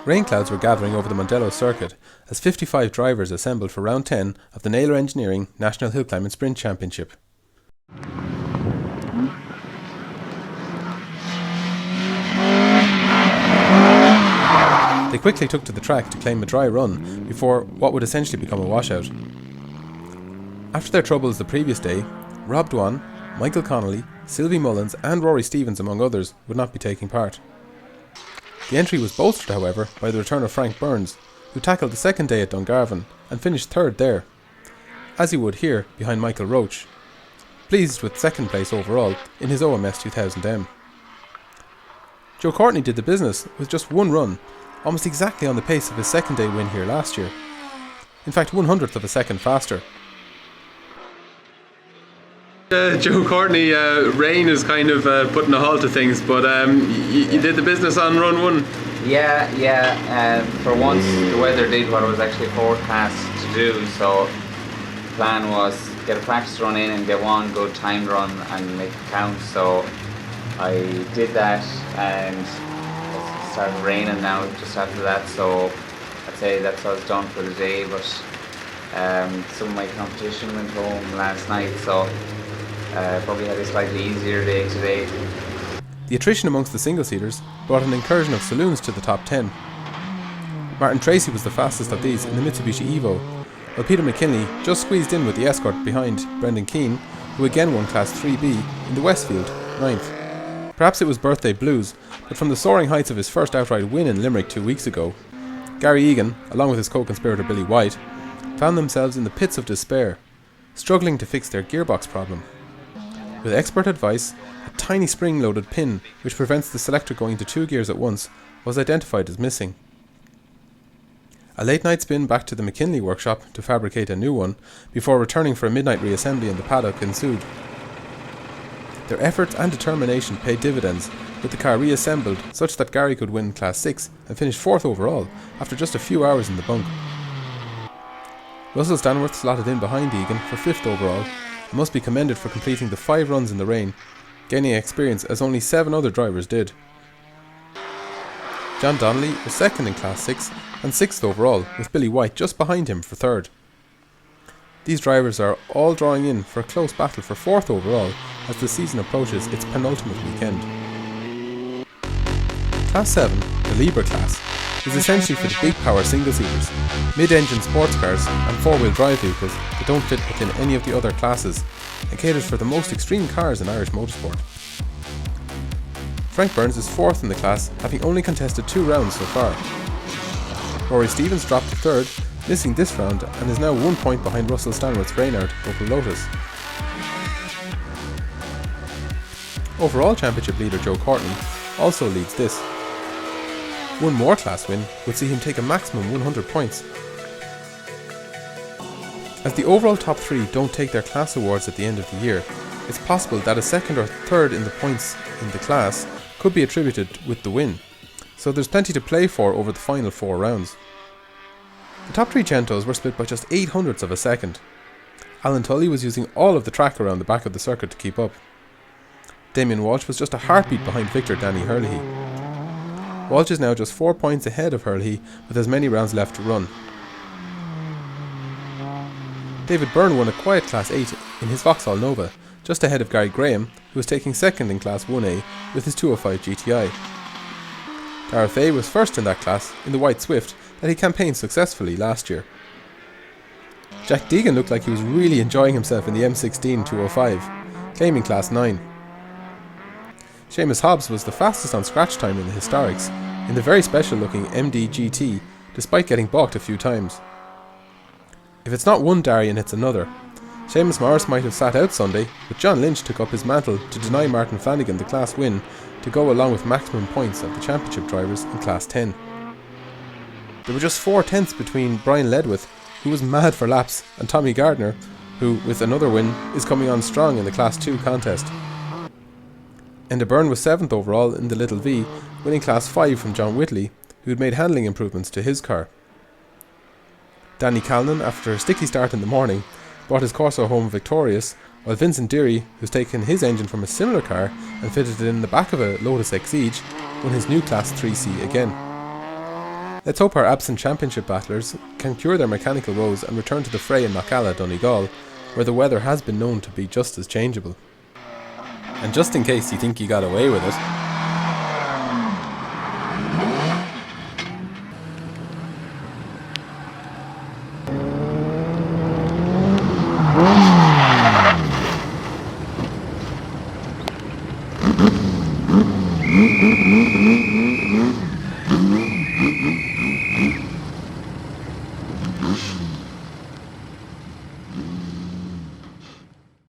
Rain clouds were gathering over the Mondello circuit as 55 drivers assembled for round 10 of the Naylor Engineering National Hillclimb and Sprint Championship. They quickly took to the track to claim a dry run before what would essentially become a washout. After their troubles the previous day, Rob Dwan, Michael Connolly, Sylvie Mullins and Rory Stevens among others would not be taking part. The entry was bolstered, however, by the return of Frank Burns, who tackled the second day at Dungarvan and finished third there, as he would here behind Michael Roach, pleased with second place overall in his OMS 2000M. Joe Courtney did the business with just one run, almost exactly on the pace of his second day win here last year. In fact, 1/100th of a second faster. Joe Courtney, rain is kind of putting a halt to things, but you did the business on run one. Yeah. For once, the weather did what it was actually forecast to do. So the plan was get a practice run in and get one good timed run and make it count. So I did that, and it started raining now just after that. So I'd say that's all done for the day. But some of my competition went home last night, so. Probably had a slightly easier day today. The attrition amongst the single-seaters brought an incursion of saloons to the top 10. Martin Tracy was the fastest of these in the Mitsubishi Evo, while Peter McKinley just squeezed in with the escort behind Brendan Keane, who again won Class 3B in the Westfield, 9th. Perhaps it was birthday blues, but from the soaring heights of his first outright win in Limerick 2 weeks ago, Gary Egan, along with his co-conspirator Billy White, found themselves in the pits of despair, struggling to fix their gearbox problem. With expert advice, a tiny spring-loaded pin, which prevents the selector going to 2 gears at once, was identified as missing. A late-night spin back to the McKinley workshop to fabricate a new one, before returning for a midnight reassembly in the paddock ensued. Their efforts and determination paid dividends, with the car reassembled such that Gary could win Class 6 and finish 4th overall after just a few hours in the bunk. Russell Stanworth slotted in behind Egan for 5th overall, and must be commended for completing the 5 runs in the rain, gaining experience as only 7 other drivers did. John Donnelly was 2nd in Class 6 and 6th overall, with Billy White just behind him for 3rd. These drivers are all drawing in for a close battle for 4th overall as the season approaches its penultimate weekend. Class 7, the Liebherr class, is essentially for the big power single-seaters, mid-engine sports cars and 4-wheel drive vehicles that don't fit within any of the other classes, and caters for the most extreme cars in Irish motorsport. Frank Burns is 4th in the class, having only contested 2 rounds so far. Rory Stevens dropped to 3rd, missing this round, and is now 1 point behind Russell Stanworth's Brainerd Opel Lotus. Overall championship leader Joe Courtney also leads this. One more class win would see him take a maximum 100 points. As the overall top 3 don't take their class awards at the end of the year, it's possible that a 2nd or 3rd in the points in the class could be attributed with the win, so there's plenty to play for over the final 4 rounds. The top 3 Centos were split by just 800ths of a second. Alan Tully was using all of the track around the back of the circuit to keep up. Damien Walsh was just a heartbeat behind Victor Danny Hurley. Walsh is now just 4 points ahead of Hurley with as many rounds left to run. David Byrne won a quiet Class 8 in his Vauxhall Nova, just ahead of Gary Graham, who was taking 2nd in Class 1A with his 205 GTI. Darragh Fay was 1st in that class in the white Swift that he campaigned successfully last year. Jack Deegan looked like he was really enjoying himself in the M16 205, claiming Class 9. Seamus Hobbs was the fastest on scratch time in the Historics, in the very special looking MD GT, despite getting balked a few times. If it's not one Darien, it's another. Seamus Morris might have sat out Sunday, but John Lynch took up his mantle to deny Martin Flanagan the class win to go along with maximum points of the championship drivers in Class 10. There were just 4 tenths between Brian Ledwith, who was mad for laps, and Tommy Gardner, who, with another win, is coming on strong in the Class 2 contest. Enda Byrne was 7th overall in the Little V, winning Class 5 from John Whitley, who had made handling improvements to his car. Danny Callan, after a sticky start in the morning, brought his Corso home victorious, while Vincent Deary, who's taken his engine from a similar car and fitted it in the back of a Lotus Exige, won his new Class 3C again. Let's hope our absent championship battlers can cure their mechanical woes and return to the fray in Knockalla, Donegal, where the weather has been known to be just as changeable. And just in case you think you got away with it,